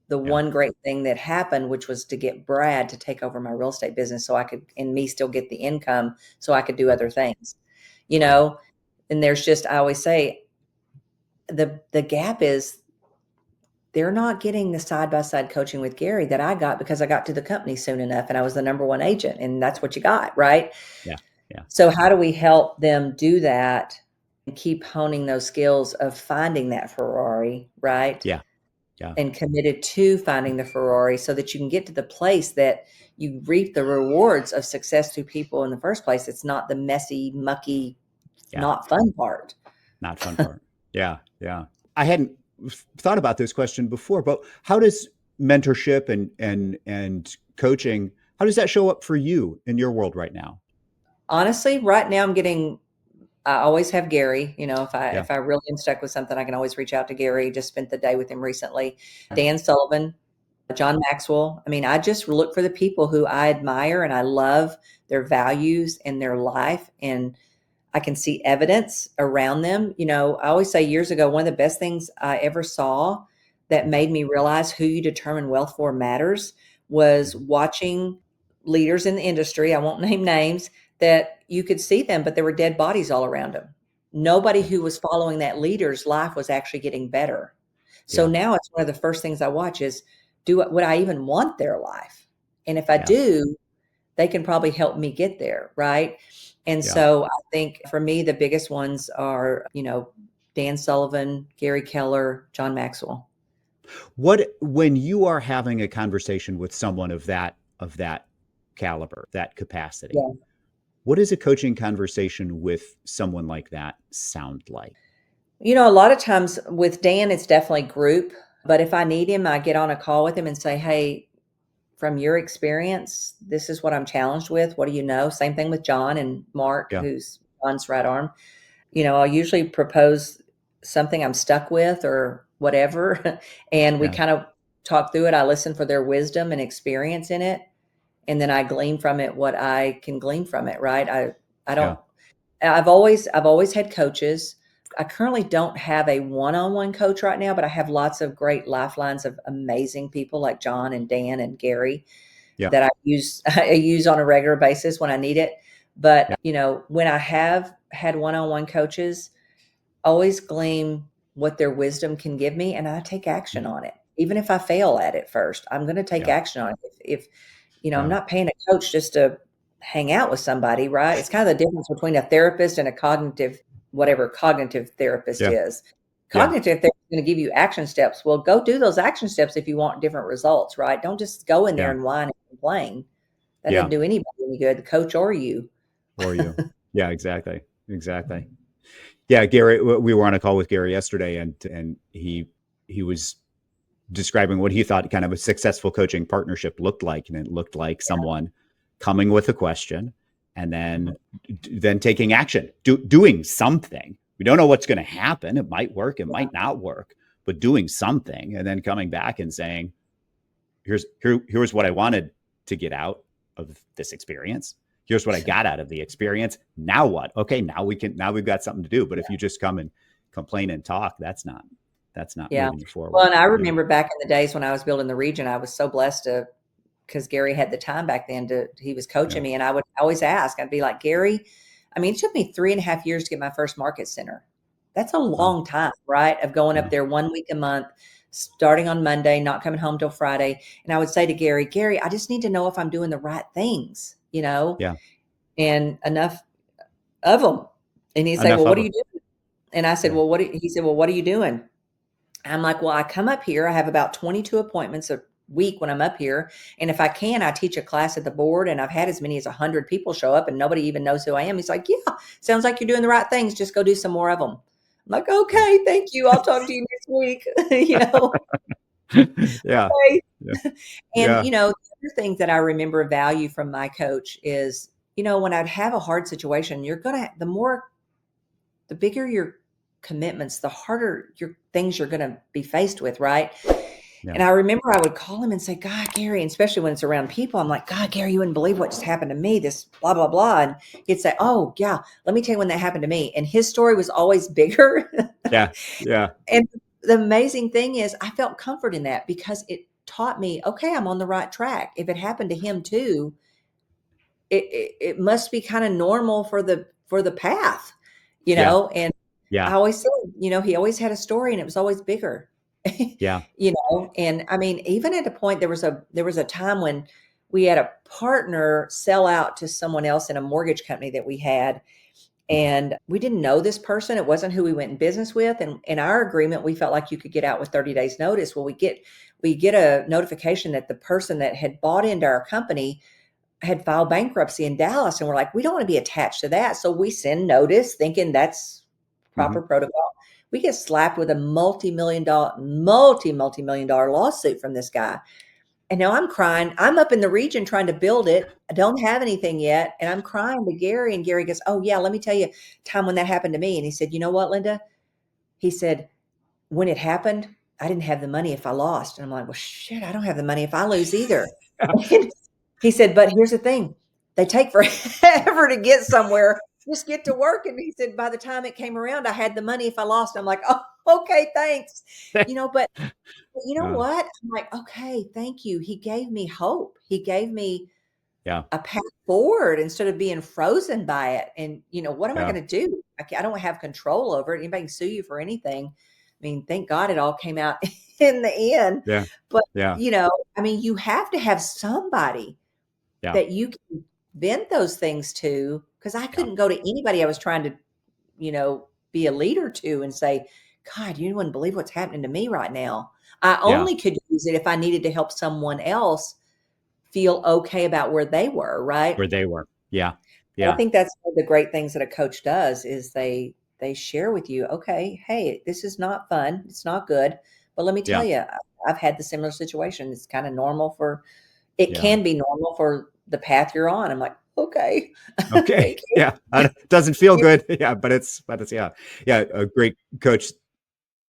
the one great thing that happened, which was to get Brad to take over my real estate business so I could, and me still get the income so I could do other things, and there's just, I always say the gap is they're not getting the side-by-side coaching with Gary that I got because I got to the company soon enough and I was the number one agent, and that's what you got, right? Yeah. So how do we help them do that and keep honing those skills of finding that Ferrari, right? Yeah. And committed to finding the Ferrari so that you can get to the place that you reap the rewards of success to people in the first place. It's not the messy, mucky, not fun part. Not fun part. Yeah. I hadn't thought about this question before, but how does mentorship and coaching, how does that show up for you in your world right now? Honestly, right now I always have Gary. If I really am stuck with something, I can always reach out to Gary. Just spent the day with him recently. Dan Sullivan, John Maxwell. I mean, I just look for the people who I admire and I love their values and their life, and I can see evidence around them. I always say years ago, one of the best things I ever saw that made me realize who you determine wealth for matters was watching leaders in the industry. I won't name names, that you could see them, but there were dead bodies all around them. Nobody who was following that leader's life was actually getting better. So now it's one of the first things I watch is, would I even want their life? And if I do, they can probably help me get there. Right. And so I think for me, the biggest ones are, Dan Sullivan, Gary Keller, John Maxwell. When you are having a conversation with someone of that caliber, that capacity, what does a coaching conversation with someone like that sound like? A lot of times with Dan, it's definitely group. But if I need him, I get on a call with him and say, hey, from your experience, this is what I'm challenged with. What do you know? Same thing with John and Mark, who's John's right arm. I'll usually propose something I'm stuck with or whatever. And we kind of talk through it. I listen for their wisdom and experience in it. And then I glean from it what I can glean from it. Right. I've always had coaches. I currently don't have a one-on-one coach right now, but I have lots of great lifelines of amazing people like John and Dan and Gary that I use on a regular basis when I need it. But, when I have had one-on-one coaches, always glean what their wisdom can give me, and I take action on it. Even if I fail at it first, I'm going to take action on it. If I'm not paying a coach just to hang out with somebody, right? It's kind of the difference between a therapist and a whatever cognitive therapist is. Cognitive therapist is going to give you action steps. Well, go do those action steps if you want different results, right? Don't just go in there and whine and complain. That doesn't do anybody any good, the coach or you. Or you. Yeah, exactly. Exactly. Yeah, Gary, we were on a call with Gary yesterday, and he was describing what he thought kind of a successful coaching partnership looked like. And it looked like someone coming with a question and then taking action, doing something. We don't know what's going to happen. It might work. It might not work, but doing something and then coming back and saying, here's what I wanted to get out of this experience. Here's what I got out of the experience. Now what? Okay, now we've got something to do. But if you just come and complain and talk, that's not moving you forward. Well, and I remember back in the days when I was building the region, I was so blessed because Gary had the time back then he was coaching me, and I would always ask, I'd be like, Gary, I mean, it took me 3.5 years to get my first market center. That's a long time, right? Of going up there 1 week a month, starting on Monday, not coming home till Friday. And I would say to Gary, I just need to know if I'm doing the right things, and enough of them. And he'd say, well, what are you doing? And I said, he said, well, what are you doing? I'm like, well, I come up here. I have about 22 appointments a week when I'm up here. And if I can, I teach a class at the board, and I've had as many as 100 people show up and nobody even knows who I am. He's like, yeah, sounds like you're doing the right things. Just go do some more of them. I'm like, okay, thank you. I'll talk to you next week. Yeah. Okay. And, the other thing that I remember value from my coach is, when I'd have a hard situation, the bigger your commitments, the harder your things you're going to be faced with. Right. Yeah. And I remember I would call him and say, God, Gary, and especially when it's around people, I'm like, God, Gary, you wouldn't believe what just happened to me, this blah, blah, blah. And he'd say, oh yeah, let me tell you when that happened to me. And his story was always bigger. Yeah. Yeah. And the amazing thing is I felt comfort in that because it taught me, okay, I'm on the right track. If it happened to him too, it must be kind of normal for the path, and I always said, he always had a story and it was always bigger. Yeah. And I mean, even at a point, there was a time when we had a partner sell out to someone else in a mortgage company that we had. And we didn't know this person. It wasn't who we went in business with. And in our agreement, we felt like you could get out with 30 days notice. Well, we get a notification that the person that had bought into our company had filed bankruptcy in Dallas. And we're like, we don't want to be attached to that. So we send notice thinking that's proper protocol. We get slapped with a multi-million dollar lawsuit from this guy. And now I'm crying. I'm up in the region trying to build it. I don't have anything yet. And I'm crying to Gary. And Gary goes, oh yeah, let me tell you a time when that happened to me. And he said, you know what, Linda? He said, when it happened, I didn't have the money if I lost. And I'm like, well, shit, I don't have the money if I lose either. He said, but here's the thing. They take forever to get somewhere. Just get to work. And he said, by the time it came around, I had the money if I lost. I'm like, oh, okay, thanks. But you know what? I'm like, okay, thank you. He gave me hope. He gave me a path forward instead of being frozen by it. And, what am I going to do? I don't have control over it. Anybody can sue you for anything. I mean, thank God it all came out in the end. Yeah. But, I mean, you have to have somebody that you can vent those things to, because I couldn't go to anybody I was trying to, be a leader to and say, God, you wouldn't believe what's happening to me right now. I only could use it if I needed to help someone else feel okay about where they were, right? Where they were. Yeah. Yeah. I think that's one of the great things that a coach does is they share with you, okay, hey, this is not fun. It's not good. But let me tell you, I've had the similar situation. It's kind of normal it can be normal for the path you're on. I'm like, okay. Okay. Yeah. It doesn't feel good. Yeah. But it's yeah. A great coach.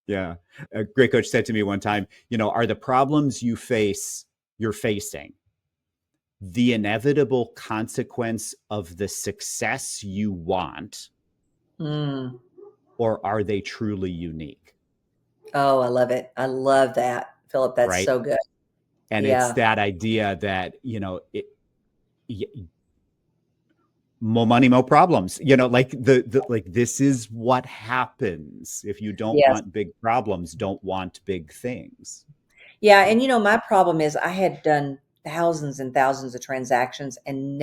Yeah. A great coach said to me one time, are the problems you're facing the inevitable consequence of the success you want, or are they truly unique? Oh, I love it. I love that, Philip. That's so good. And it's that idea that, more money, more problems. Like like this is what happens if you don't Yes. want big problems, don't want big things. Yeah, and my problem is I had done thousands and thousands of transactions and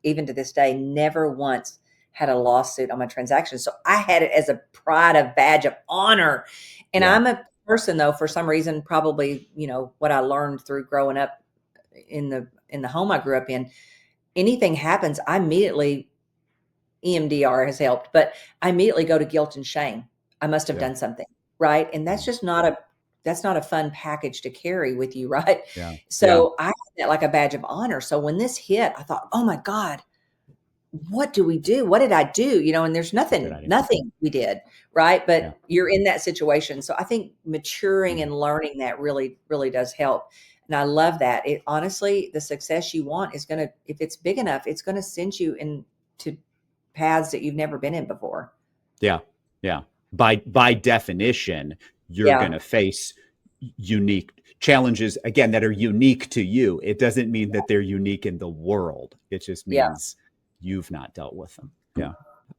even to this day, never once had a lawsuit on my transactions. So I had it as a pride, a badge of honor. And Yeah. I'm a person though, for some reason, probably, what I learned through growing up in the home I grew up in, anything happens, I immediately EMDR has helped, but I immediately go to guilt and shame. I must have Yeah. done something, right? And that's Mhm. just not a fun package to carry with you, right? Yeah. Yeah. So I had that like a badge of honor. So when this hit, I thought, "Oh my God, what do we do? What did I do?" And there's What did I do? nothing we did, right? Yeah. But you're in that situation. So I think maturing Mhm. and learning that really, really does help. And I love that. It honestly, the success you want is going to, if it's big enough, it's going to send you into paths that you've never been in before. Yeah. Yeah. By definition, you're going Yeah. to face unique challenges again that are unique to you. It doesn't mean that they're unique in the world. It just Yeah. means you've not dealt with them. Yeah.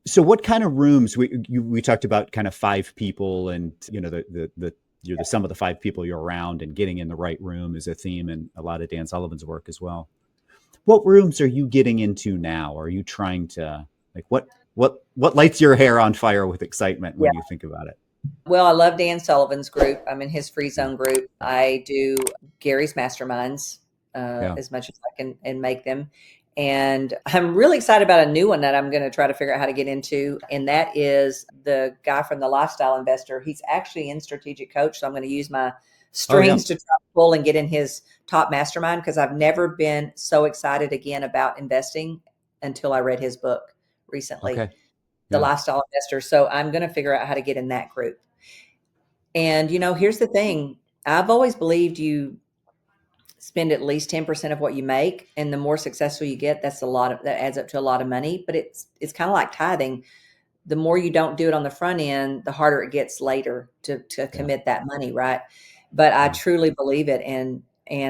So what kind of rooms we talked about kind of five people and the you're the sum of the five people you're around and getting in the right room is a theme in a lot of Dan Sullivan's work as well. What rooms are you getting into now? Are you trying to like what lights your hair on fire with excitement Yeah. when you think about it? Well, I love Dan Sullivan's group. I'm in his free Yeah. zone group. I do Gary's masterminds Yeah. as much as I can and make them. And I'm really excited about a new one that I'm going to try to figure out how to get into. And that is the guy from the Lifestyle Investor. He's actually in Strategic Coach. So I'm going to use my Oh yeah. strings to try to pull and get in his top mastermind because I've never been so excited again about investing until I read his book recently, Okay. The Yeah. Lifestyle Investor. So I'm going to figure out how to get in that group. And, here's the thing. I've always believed you spend at least 10% of what you make. And the more successful you get, that adds up to a lot of money. But it's kind of like tithing. The more you don't do it on the front end, the harder it gets later to Yeah. commit that money. Right. But I Yeah. truly believe it. And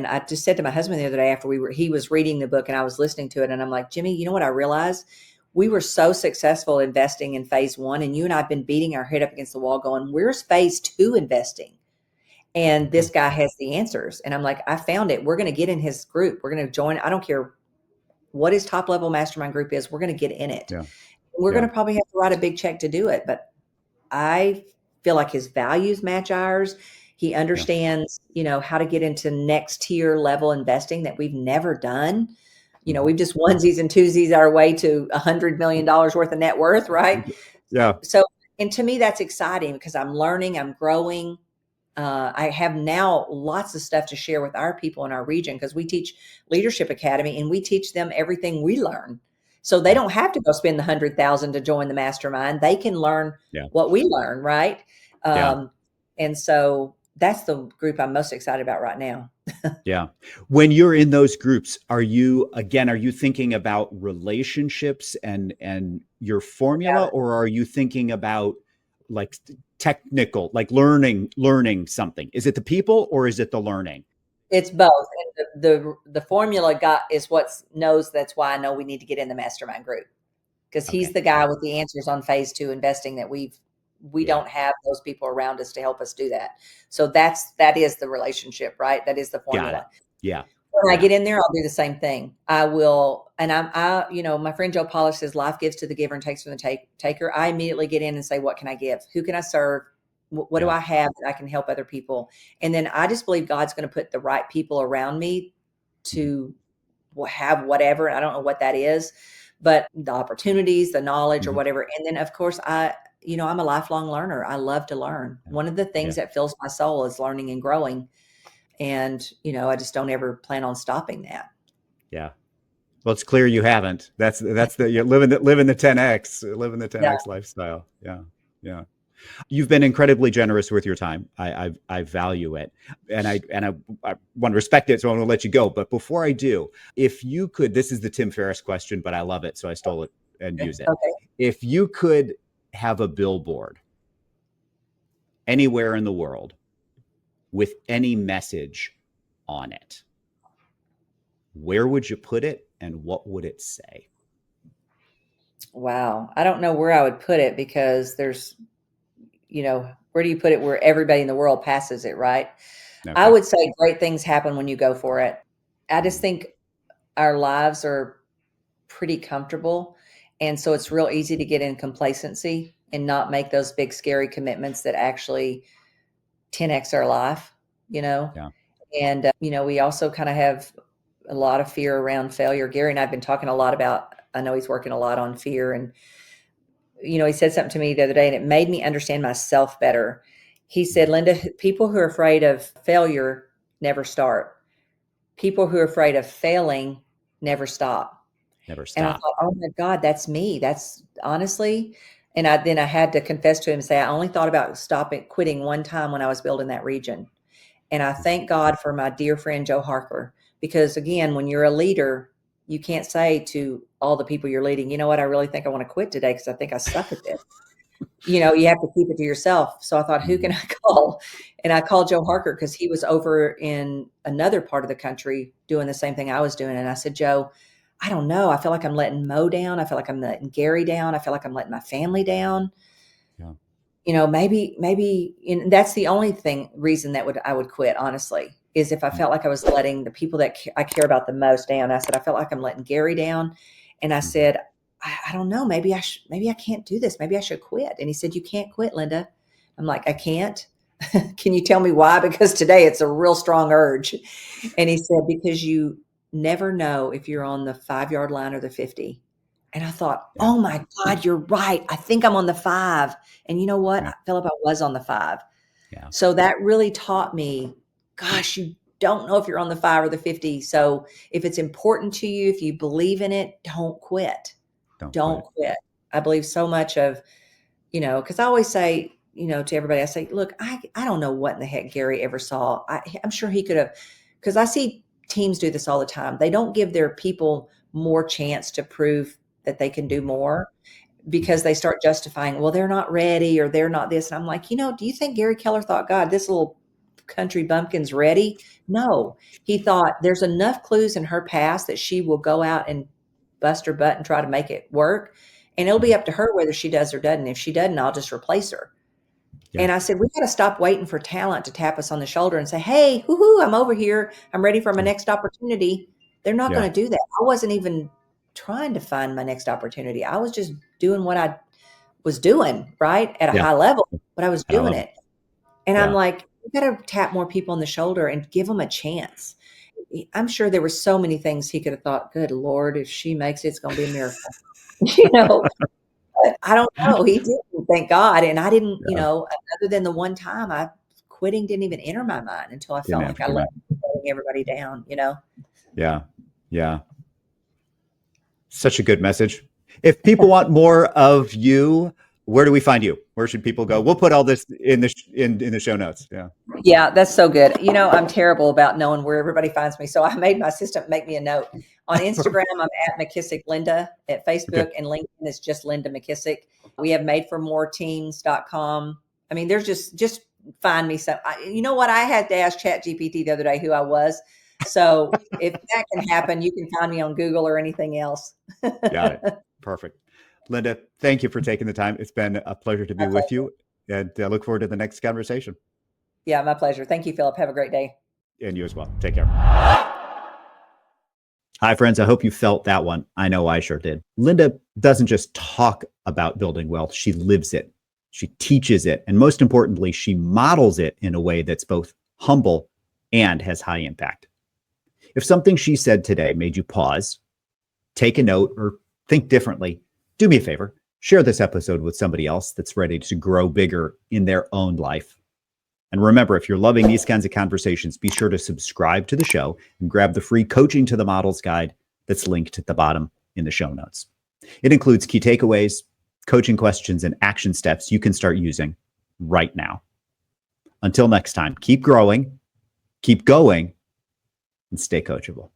I just said to my husband the other day after he was reading the book and I was listening to it. And I'm like, Jimmy, you know what I realized? We were so successful investing in phase one, and you and I have been beating our head up against the wall going, where's phase two investing? And this Okay. guy has the answers. And I'm like, I found it. We're going to get in his group. We're going to join. I don't care what his top level mastermind group is. We're going to get in it. Yeah. We're going Yeah. to probably have to write a big check to do it. But I feel like his values match ours. He Yeah. understands, how to get into next tier level investing that we've never done. Mhm. We've just onesies and twosies our way to $100 million worth of net worth, right? Yeah. So, and to me, that's exciting because I'm learning, I'm growing. I have now lots of stuff to share with our people in our region because we teach Leadership Academy and we teach them everything we learn. So they Yeah. don't have to go spend the 100,000 to join the mastermind. They can learn Yeah. what we learn, right? Yeah. And so that's the group I'm most excited about right now. Yeah. When you're in those groups, are you thinking about relationships and your formula, or are you thinking about like technical, like learning something? Is it the people or is it the learning? It's both. And the formula is what knows. That's why I know we need to get in the mastermind group. Because he's Okay. the guy Yeah. with the answers on phase two investing that we Yeah. don't have those people around us to help us do that. So that is the relationship, right? That is the Got it. formula. Yeah. When I Yeah. get in there, I'll do the same thing. I will, and my friend Joe Polish says life gives to the giver and takes from the taker. I immediately get in and say, what can I give? Who can I serve? What do Yeah. I have that I can help other people? And then I just believe God's going to put the right people around me Mhm. to have whatever. I don't know what that is, but the opportunities, the knowledge or Mhm. whatever. And then of course I'm a lifelong learner. I love to learn. Yeah. One of the Yeah. things that fills my soul is learning and growing. And, I just don't ever plan on stopping that. Yeah. Well, it's clear you haven't. You're living the 10x, living the Yeah. 10x lifestyle. Yeah. Yeah. You've been incredibly generous with your time. I value it, and I want to respect it. So I want to let you go. But before I do, if you could, this is the Tim Ferriss question, but I love it, so I stole it and use it. Okay. If you could have a billboard anywhere in the world with any message on it, where would you put it, and what would it say? Wow. I don't know where I would put it because there's, where do you put it where everybody in the world passes it, right? I Okay. would say great things happen when you go for it. I just think our lives are pretty comfortable. And so it's real easy to get in complacency and not make those big, scary commitments that actually 10x our life, you know? Yeah. And, we also kind of have a lot of fear around failure. Gary and I have been talking a lot about, I know he's working a lot on fear. And, he said something to me the other day and it made me understand myself better. He said, Linda, people who are afraid of failure never start. People who are afraid of failing never stop. Never And I stop. thought, oh my God, that's me. That's honestly. And then I had to confess to him and say, I only thought about quitting one time when I was building that region. And I thank God for my dear friend, Joe Harker, because again, when you're a leader, you can't say to all the people you're leading, you know what, I really think I want to quit today because I think I suck at this. You have to keep it to yourself. So I thought, who can I call? And I called Joe Harker because he was over in another part of the country doing the same thing I was doing. And I said, Joe, I don't know. I feel like I'm letting Mo down. I feel like I'm letting Gary down. I feel like I'm letting my family down. Yeah. Maybe, and that's the only reason that I would quit, honestly, is if I felt like I was letting the people that I care about the most down. I said, I felt like I'm letting Gary down. And I said, I don't know, maybe I can't do this. Maybe I should quit. And he said, you can't quit, Linda. I'm like, I can't. Can you tell me why? Because today it's a real strong urge. And he said, because you never know if you're on the 5-yard line or the 50. And I thought, Yeah. oh my God, you're right. I think I'm on the 5. And you know what? Yeah. Philip, I was on the 5. Yeah. So that really taught me, gosh, you don't know if you're on the 5 or the 50. So if it's important to you, if you believe in it, don't quit. Don't quit. I believe so much of, because I always say, to everybody, I say, look, I don't know what in the heck Gary ever saw. I'm sure he could have, because I see teams do this all the time. They don't give their people more chance to prove that they can do more because they start justifying, well, they're not ready or they're not this. And I'm like, do you think Gary Keller thought, God, this little country bumpkin's ready? No, he thought there's enough clues in her past that she will go out and bust her butt and try to make it work. And it'll be up to her whether she does or doesn't. If she doesn't, I'll just replace her. Yeah. And I said, we got to stop waiting for talent to tap us on the shoulder and say, hey, woohoo, I'm over here. I'm ready for my next opportunity. They're not going to do that. I wasn't even trying to find my next opportunity. I was just doing what I was doing, right, at a high level, but I was doing it. And I'm like, we got to tap more people on the shoulder and give them a chance. I'm sure there were so many things he could have thought, good Lord, if she makes it, it's going to be a miracle. But I don't know. He didn't, thank God. And I didn't, other than the one time, quitting didn't even enter my mind until I felt like I let everybody down, Yeah. Yeah. Such a good message. If people want more of you, where do we find you? Where should people go? We'll put all this in the in the show notes. Yeah. Yeah, that's so good. I'm terrible about knowing where everybody finds me. So I made my assistant make me a note. On Instagram, I'm at McKissick Linda. At Facebook and LinkedIn, it's just Linda McKissick. We have madeformoreteams.com. I mean, there's just find me some. You know what? I had to ask ChatGPT the other day who I was. So if that can happen, you can find me on Google or anything else. Got it. Perfect. Linda, thank you for taking the time. It's been a pleasure to be with you, and I look forward to the next conversation. Yeah, my pleasure. Thank you, Philip. Have a great day. And you as well. Take care. Hi, friends. I hope you felt that one. I know I sure did. Linda doesn't just talk about building wealth. She lives it. She teaches it. And most importantly, she models it in a way that's both humble and has high impact. If something she said today made you pause, take a note, or think differently, do me a favor. Share this episode with somebody else that's ready to grow bigger in their own life. And remember, if you're loving these kinds of conversations, be sure to subscribe to the show and grab the free Coaching to the Models guide that's linked at the bottom in the show notes. It includes key takeaways, coaching questions, and action steps you can start using right now. Until next time, keep growing, keep going, and stay coachable.